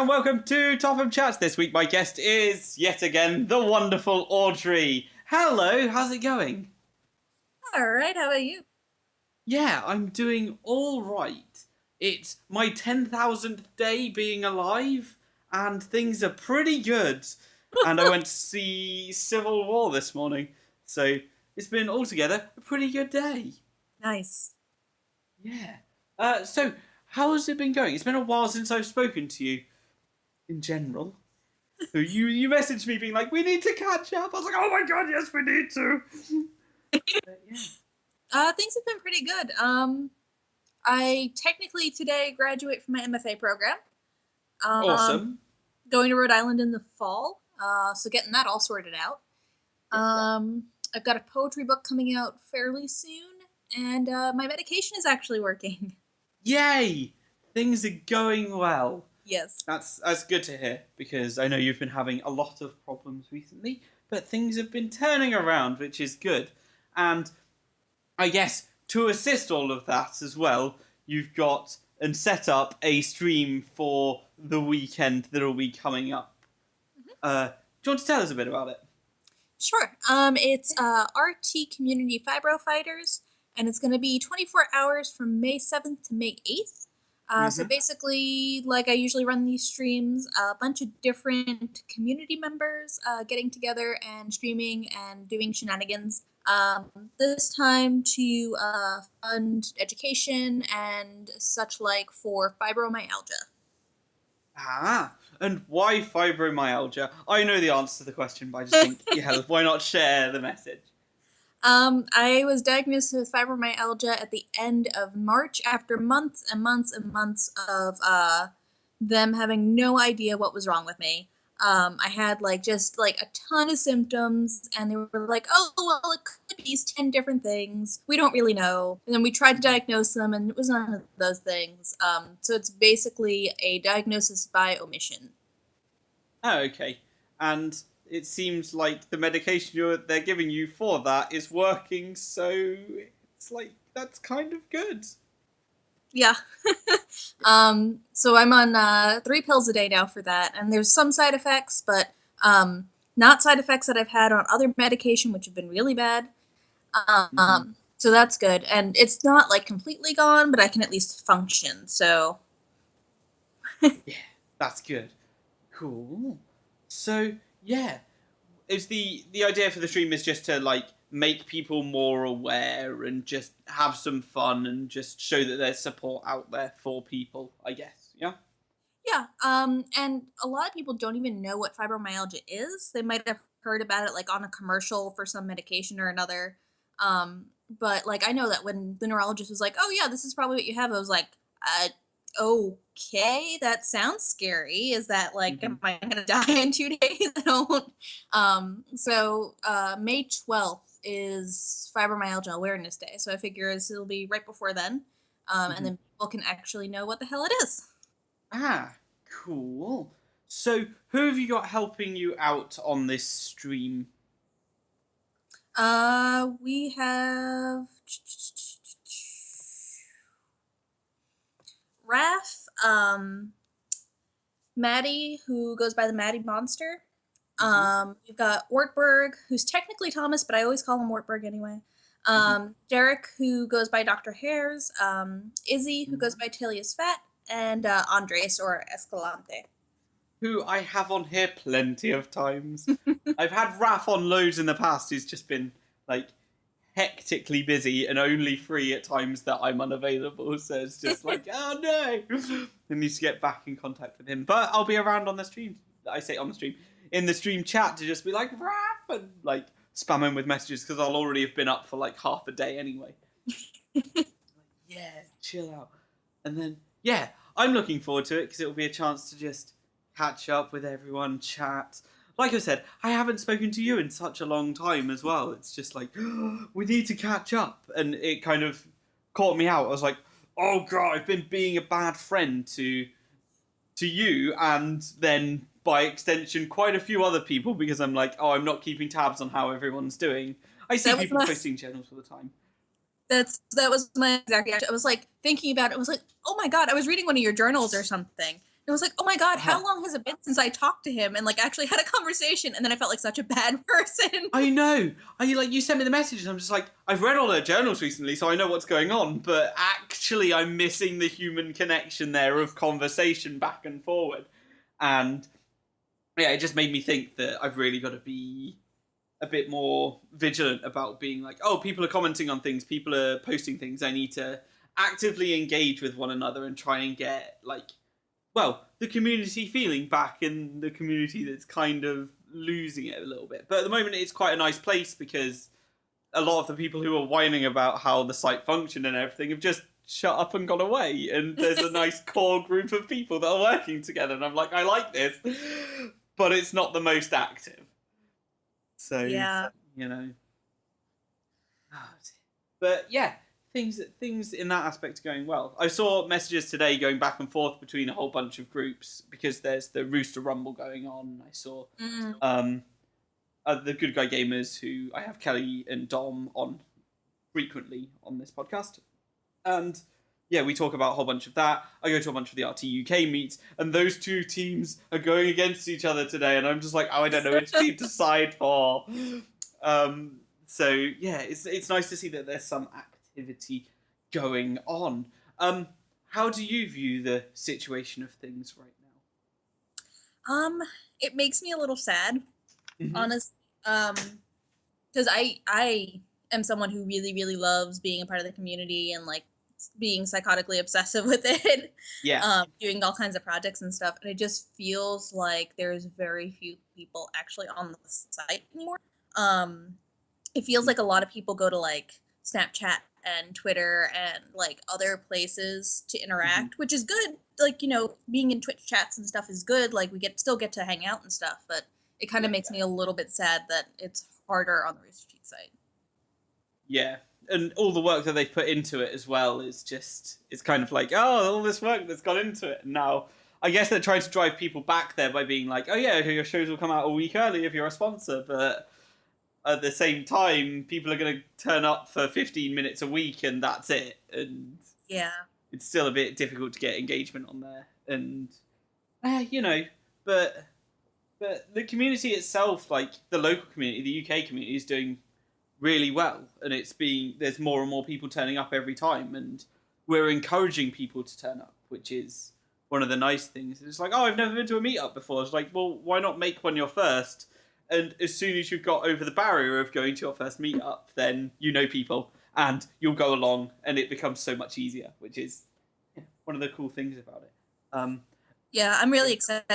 and welcome to Topham Chats. This week my guest is, yet again, the wonderful Audrey. Hello, how's it going? Alright, how about you? Yeah, I'm doing alright. It's my 10,000th day being alive, and things are pretty good. And I went to see Civil War this morning, so it's been altogether a pretty good day. Nice. Yeah. So, how has it been going? It's been a while since I've spoken to you, in general. So you messaged me being like, we need to catch up. I was like, oh my god, yes, we need to. But yeah. Things have been pretty good. I technically today graduate from my MFA program. Awesome. Going to Rhode Island in the fall, so getting that all sorted out. I've got a poetry book coming out fairly soon, and my medication is actually working. Yay! Things are going well. Yes. That's good to hear, because I know you've been having a lot of problems recently, but things have been turning around, which is good. And I guess to assist all of that as well, you've got and set up a stream for the weekend that'll be coming up. Do you want to tell us a bit about it? Sure. It's RT Community Fibro Fighters, and it's going to be 24 hours from May 7th to May 8th. So basically, like I usually run these streams, a bunch of different community members getting together and streaming and doing shenanigans. This time to fund education and such like for fibromyalgia. And why fibromyalgia? I know the answer to the question, but I just think, yeah, why not share the message? I was diagnosed with fibromyalgia at the end of March after months and months and months of them having no idea what was wrong with me. I had just a ton of symptoms, and they were like, oh, well, it could be these 10 different things. We don't really know. And then we tried to diagnose them, and it was none of those things. So it's basically a diagnosis by omission. Oh, okay. And it seems like the medication they're giving you for that is working, so it's like, that's kind of good. Yeah. So I'm on 3 pills a day now for that, and there's some side effects, but not side effects that I've had on other medication, which have been really bad. So that's good, and it's not completely gone, but I can at least function. So yeah, that's good. Cool. So yeah, is the idea for the stream is just to make people more aware and just have some fun and just show that there's support out there for people, I guess. Yeah. yeah, and a lot of people don't even know what fibromyalgia is. They might have heard about it on a commercial for some medication or another. But I know that when the neurologist was like, "Oh yeah, this is probably what you have," I was like, okay, that sounds scary. Is that am I gonna die in 2 days?" I don't. May 12th is Fibromyalgia Awareness Day, so I figure it'll be right before then, and then people can actually know what the hell it is. Cool. So, who have you got helping you out on this stream? We have Raph, Maddie, who goes by the Maddie Monster. We've got Ortberg, who's technically Thomas, but I always call him Ortberg anyway. Derek, who goes by Dr. Hairs. Izzy, who goes by Tilius Fat, and Andres, or Escalante. Who I have on here plenty of times. I've had Raph on loads in the past, who's just been, hectically busy and only free at times that I'm unavailable, so it's just oh no! I need to get back in contact with him. But I'll be around on the stream. I say on the stream. In the stream chat to just be like, Raph! And, spam him with messages, because I'll already have been up for, half a day anyway. Yeah, chill out. And then, yeah, I'm looking forward to it, because it'll be a chance to just catch up with everyone, chat. Like I said, I haven't spoken to you in such a long time as well. It's just we need to catch up. And it kind of caught me out. I was like, oh god, I've been being a bad friend to you, and then by extension quite a few other people, because I'm like, oh, I'm not keeping tabs on how everyone's doing. I see people posting channels all the time. That was my exact reaction. I was thinking about it. I was like, oh my god, I was reading one of your journals or something, It was like, oh my God, Uh-huh. how long has it been since I talked to him and like actually had a conversation? And then I felt like such a bad person. I know. You sent me the message, and I'm just like, I've read all her journals recently, so I know what's going on. But actually, I'm missing the human connection there of conversation back and forward, and yeah, it just made me think that I've really got to be a bit more vigilant about being like, oh, people are commenting on things, people are posting things. I need to actively engage with one another and try and get like, well, the community feeling back in the community that's kind of losing it a little bit. But at the moment, it's quite a nice place because a lot of the people who are whining about how the site functioned and everything have just shut up and gone away. And there's a nice core group of people that are working together. And I'm like, I like this, but it's not the most active. So, Yeah. you know. But yeah, things in that aspect are going well. I saw messages today going back and forth between a whole bunch of groups because there's the Rooster Rumble going on. I saw the Good Guy Gamers, who I have Kelly and Dom on frequently on this podcast, and yeah, we talk about a whole bunch of that. I go to a bunch of the RT UK meets, and those two teams are going against each other today, and I'm just like, oh, I don't know which team to side for. So yeah, it's nice to see that there's some activity going on. How do you view the situation of things right It makes me a little sad, now? honestly. Because I am someone who really, really loves being a part of the community and like being psychotically obsessive with it. Yeah. Doing all kinds of projects and stuff. And it just feels like there's very few people actually on the site anymore. It feels like a lot of people go to like Snapchat and Twitter and like other places to interact, which is good. Like, you know, being in Twitch chats and stuff is good. Like we still get to hang out and stuff, but it kind of makes me a little bit sad that it's harder on the Rooster Teeth site. Yeah. And all the work that they've put into it as well is just, it's kind of like, oh, all this work that's gone into it. And now, I guess they're trying to drive people back there by being like, oh yeah, your shows will come out a week early if you're a sponsor. But at the same time, people are going to turn up for 15 minutes a week and that's it. And yeah, it's still a bit difficult to get engagement on there. And, you know, but the community itself, like the local community, the UK community is doing really well, and there's more and more people turning up every time, and we're encouraging people to turn up, which is one of the nice things. It's like, oh, I've never been to a meetup before. It's like, well, why not make one your first? And as soon as you've got over the barrier of going to your first meetup, then you know people and you'll go along, and it becomes so much easier, which is one of the cool things about it. Yeah, I'm really excited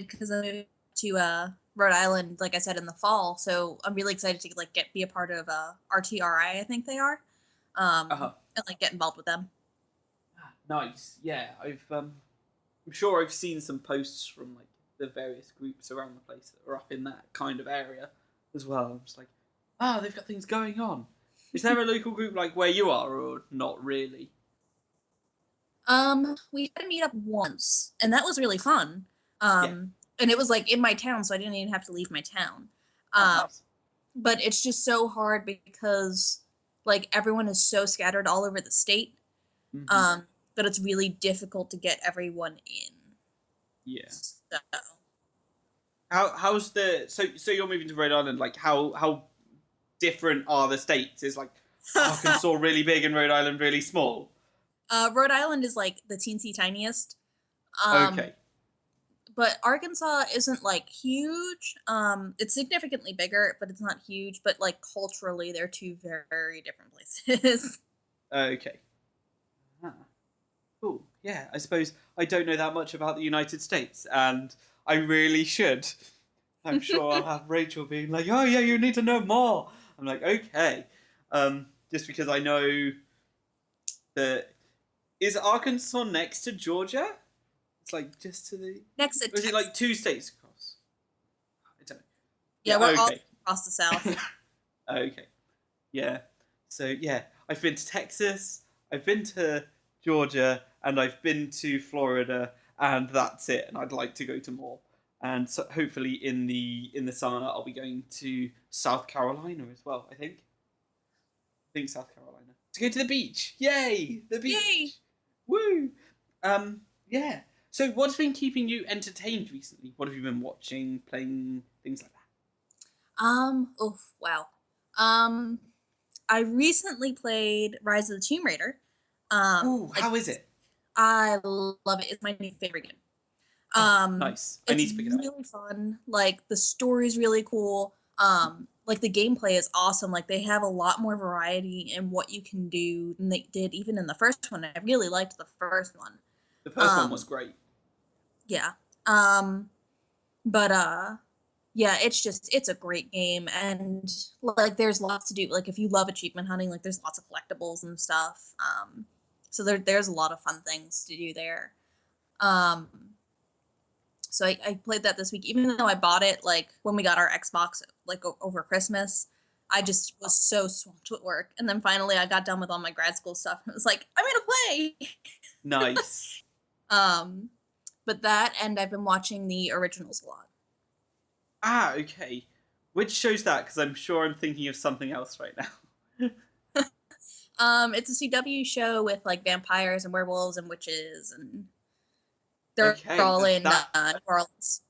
because I'm moving to Rhode Island, like I said, in the fall. So I'm really excited to like be a part of RTRI, I think they are, and like get involved with them. Nice. Yeah, I'm sure I've seen some posts from like the various groups around the place that are up in that kind of area as well. I'm just like, they've got things going on. Is there a local group like where you are, or not really? We had a meet up once, and that was really fun. Yeah. And it was like in my town, so I didn't even have to leave my town. Nice. But it's just so hard because like everyone is so scattered all over the state. That it's really difficult to get everyone in. Yeah. So. How's so you're moving to Rhode Island? Like how different are the states? Is like Arkansas really big and Rhode Island really small? Rhode Island is like the teensy tiniest. Okay. But Arkansas isn't like huge. It's significantly bigger, but it's not huge. But like culturally, they're two very different places. Okay. Cool. Yeah, I suppose I don't know that much about the United States, and I really should. I'm sure I'll have Rachel being like, "Oh yeah, you need to know more." I'm like, okay, just because I know that is Arkansas next to Georgia. It's like just to the next to. Or is it like 2 states across? I don't know. Yeah, we're all across the South. Okay. Yeah. So yeah, I've been to Texas. I've been to Georgia, and I've been to Florida, and that's it. And I'd like to go to more. And so hopefully in the summer I'll be going to South Carolina as well. I think South Carolina to go to the beach. Yay, the beach! Yay! Woo! Yeah. So, what's been keeping you entertained recently? What have you been watching, playing, things like that? Oh, wow. Um, I recently played Rise of the Tomb Raider. Ooh, Like how is it? I love it. It's my new favorite game. Oh, nice. I It's need to pick it up. really fun. Like the story's really cool. Like the gameplay is awesome. Like they have a lot more variety in what you can do than they did even in the first one. I really liked the first one. The first one was Um, great. yeah. Um, but yeah, it's a great game and like there's lots to do. Like if you love achievement hunting, like there's lots of collectibles and stuff. So there's a lot of fun things to do there. Um, so I played that this week, even though I bought it like when we got our Xbox like over Christmas. I just was so swamped with work, and then finally I got done with all my grad school stuff. And it was like I'm gonna play. Nice. um, but that and I've been watching the originals a lot. Ah, okay. Which show's that? Because I'm sure I'm thinking of something else right now. It's a CW show with like vampires and werewolves and witches, and they're Okay, all in that New Orleans.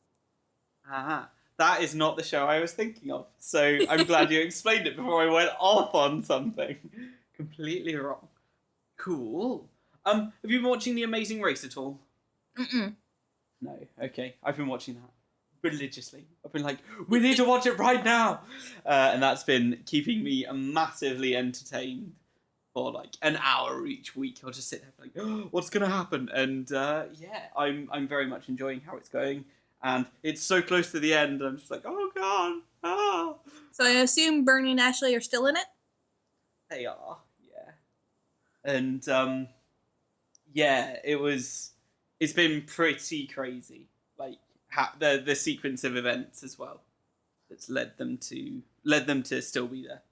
that is not the show I was thinking of. So I'm glad you explained it before I went off on something completely wrong. Cool. Have you been watching The Amazing Race at all? Mm-mm. No. Okay, I've been watching that religiously. I've been like, we need to watch it right now, and that's been keeping me massively entertained for like an hour each week. I'll just sit there like, oh, what's gonna happen? And yeah, I'm very much enjoying how it's going, and it's so close to the end. I'm just like, oh god, ah. So I assume Bernie and Ashley are still in it. They are, yeah, and yeah, it's been pretty crazy, like the sequence of events as well that's led them to still be there.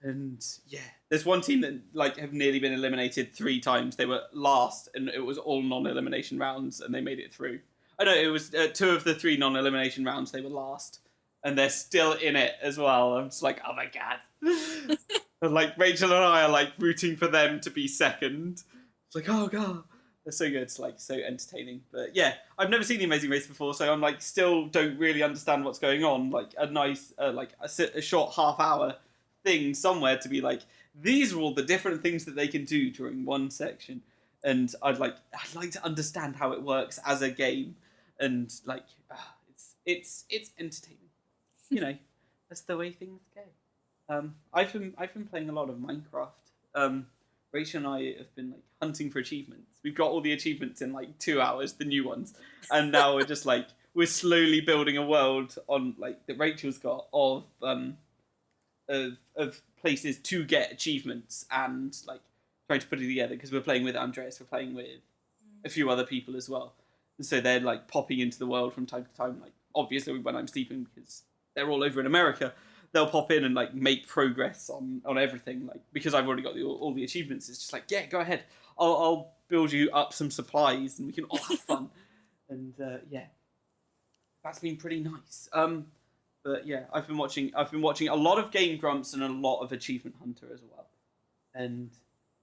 And yeah, there's one team that like have nearly been eliminated 3 times. They were last, and it was all non-elimination rounds, and they made it through. I know it was 2 of the 3 non-elimination rounds. They were last, and they're still in it as well. I'm just like, oh my god. And like Rachel and I are like rooting for them to be second. It's like, oh god, they're so good. It's like so entertaining. But yeah, I've never seen The Amazing Race before, so I'm like still don't really understand what's going on. Like a nice a short half hour thing somewhere to be like, these are all the different things that they can do during one section, and I'd like to understand how it works as a game, and like it's entertaining, you know. That's the way things go. I've been playing a lot of Minecraft. Rachel and I have been like hunting for achievements. We've got all the achievements in like 2 hours, the new ones, and now we're just like we're slowly building a world on like that Rachel's got of places to get achievements, and like trying to put it together because we're playing with Andreas, we're playing with a few other people as well, and so they're like popping into the world from time to time. Like obviously when I'm sleeping because they're all over in America, they'll pop in and like make progress on everything. Like because I've already got all the achievements, it's just like yeah, go ahead. I'll build you up some supplies and we can all have fun. And yeah, that's been pretty nice. But yeah, I've been watching a lot of Game Grumps and a lot of Achievement Hunter as well. And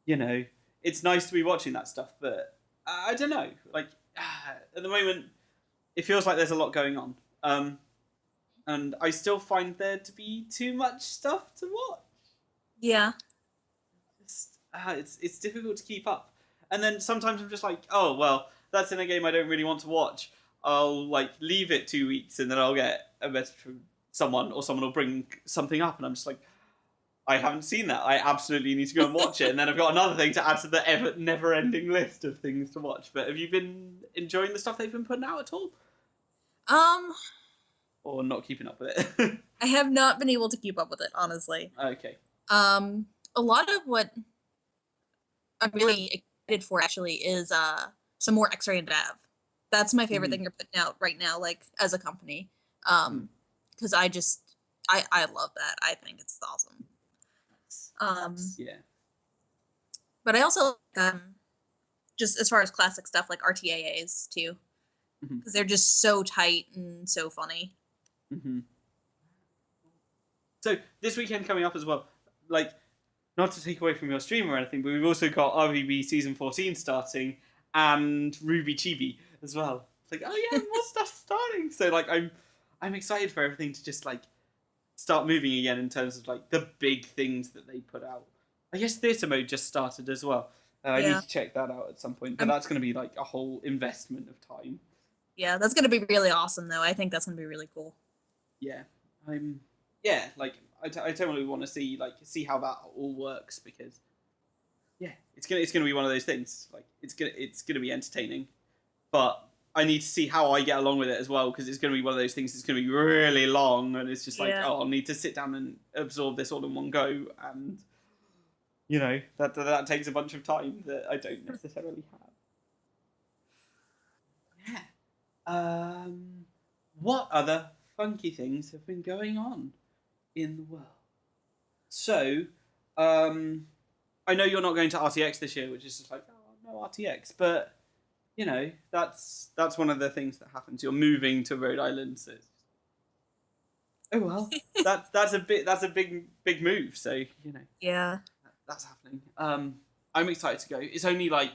you know, it's nice to be watching that stuff, but I don't know. Like at the moment, it feels like there's a lot going on. And I still find there to be too much stuff to watch. Yeah. It's difficult to keep up. And then sometimes I'm just like, oh well, that's in a game I don't really want to watch. I'll like leave it 2 weeks and then I'll get a message from someone, or someone will bring something up, and I'm just like, I haven't seen that. I absolutely need to go and watch it. And then I've got another thing to add to the never-ending list of things to watch. But have you been enjoying the stuff they've been putting out at all, Um, or not keeping up with it? I have not been able to keep up with it, honestly. Okay. A lot of what I'm really excited for actually is some more X-ray and Dev. That's my favorite thing you're putting out right now, like as a company. Because I love that. I think it's awesome. Yeah. But I also just as far as classic stuff like RTAAs too, because they're just so tight and so funny. So this weekend coming up as well, like not to take away from your stream or anything, but we've also got RVB season 14 starting and Ruby Chibi. as well. It's like, oh yeah, more stuff's starting. So like I'm excited for everything to just like start moving again in terms of like the big things that they put out. I guess theatre mode just started as well. I need Yeah. to check that out at some point, but Um, that's going to be like a whole investment of time. yeah, that's gonna be really awesome though. I think that's gonna be really cool. Yeah, yeah, like I totally want to see how that all works because yeah, it's gonna be one of those things. Like it's gonna be entertaining, but I need to see how I get along with it as well because it's gonna be one of those things. It's gonna be really long, and it's just like, Yeah. oh, I'll need to sit down and absorb this all in one go, and that takes a bunch of time that I don't necessarily have. Yeah. What other funky things have been going on in the world? So, I know you're not going to RTX this year, which is just like, oh, no RTX, but that's one of the things that happens. You're moving to Rhode Island, so oh well, that's a big move. So Yeah. that's happening. I'm excited to go. It's only like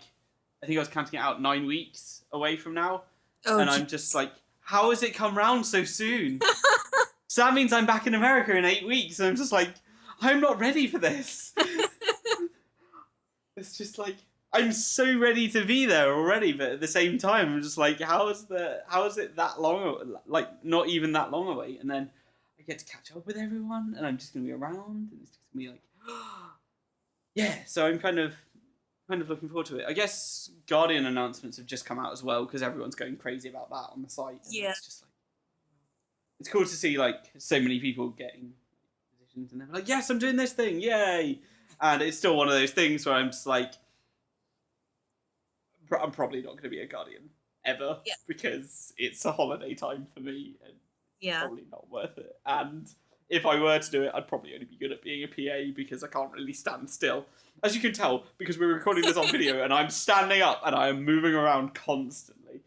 I think I was counting it out 9 weeks away from now, Oh, and I'm just like, how has it come round so soon? So that means I'm back in America in 8 weeks, and I'm just like, I'm not ready for this. It's just like I'm so ready to be there already, but at the same time, I'm just like, how is it that long? Like not even that long away, and then I get to catch up with everyone, and I'm just gonna be around, and it's just gonna be like, yeah. So I'm kind of looking forward to it. I guess Guardian announcements have just come out as well because everyone's going crazy about that on the site. And Yeah. it's just like it's cool to see like so many people getting positions, and they're like, yes, I'm doing this thing, yay! And it's still one of those things where I'm just like, I'm probably not going to be a Guardian ever because it's a holiday time for me and probably not worth it. And if I were to do it, I'd probably only be good at being a PA because I can't really stand still. As you can tell, because we're recording this on video and I'm standing up and I am moving around constantly.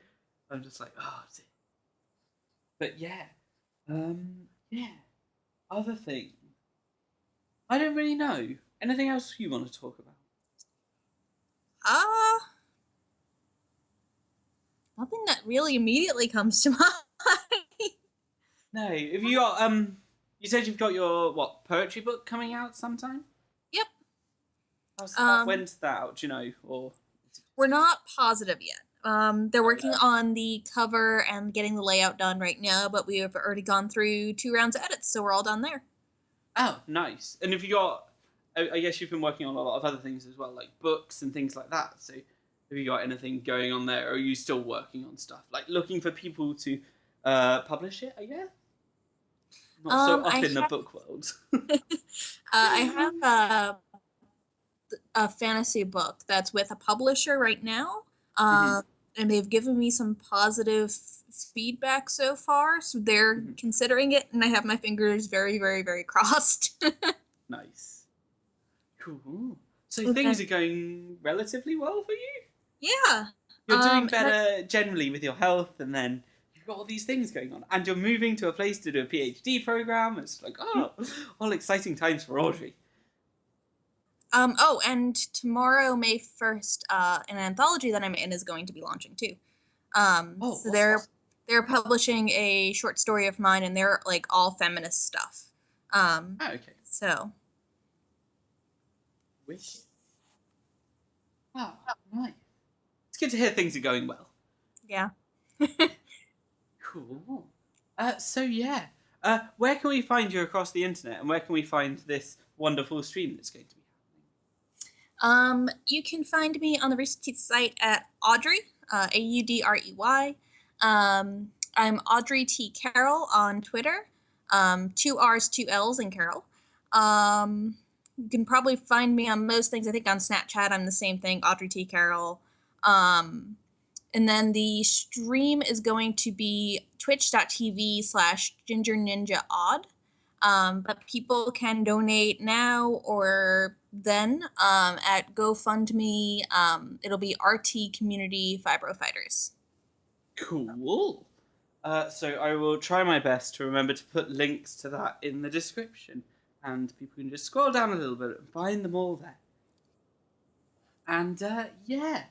I'm just like, oh, dear. But yeah. Other things. I don't really know. Anything else you want to talk about? Nothing that really immediately comes to mind. No. Have you got you said you've got your poetry book coming out sometime? Yep. When's that out, do you know? Or we're not positive yet. They're working on the cover and getting the layout done right now, but we have already gone through 2 rounds of edits, so we're all done there. Oh, nice. And have you got I guess you've been working on a lot of other things as well, like books and things like that. So have you got anything going on there, or are you still working on stuff? Like looking for people to publish it, I guess? Not so up in the book world. I have a fantasy book that's with a publisher right now. And they've given me some positive feedback so far, so they're considering it, and I have my fingers very, very, very crossed. Nice. Cool. So things are going relatively well for you? Yeah. You're doing better generally with your health, and then you've got all these things going on, and you're moving to a place to do a PhD program. It's like, oh, all exciting times for Audrey. And tomorrow, May 1st, an anthology that I'm in is going to be launching too. So they're publishing a short story of mine, and they're like all feminist stuff. Okay. So. Wicked. Oh, nice. It's good to hear things are going well. Yeah. Cool. So yeah, where can we find you across the internet, and where can we find this wonderful stream that's going to be happening? You can find me on the Rooster Teeth site at Audrey, Audrey. I'm Audrey T. Carroll on Twitter. 2 R's, 2 L's in Carroll. You can probably find me on most things. I think on Snapchat, I'm the same thing, Audrey T. Carroll. And then the stream is going to be twitch.tv/GingerNinjaOdd. But people can donate now or then at GoFundMe. It'll be RT Community Fibro Fighters. Cool. So I will try my best to remember to put links to that in the description. And people can just scroll down a little bit and find them all there. And, yeah.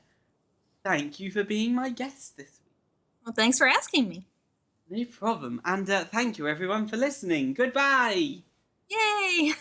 Thank you for being my guest this week. Well, thanks for asking me. No problem. And thank you everyone for listening. Goodbye. Yay!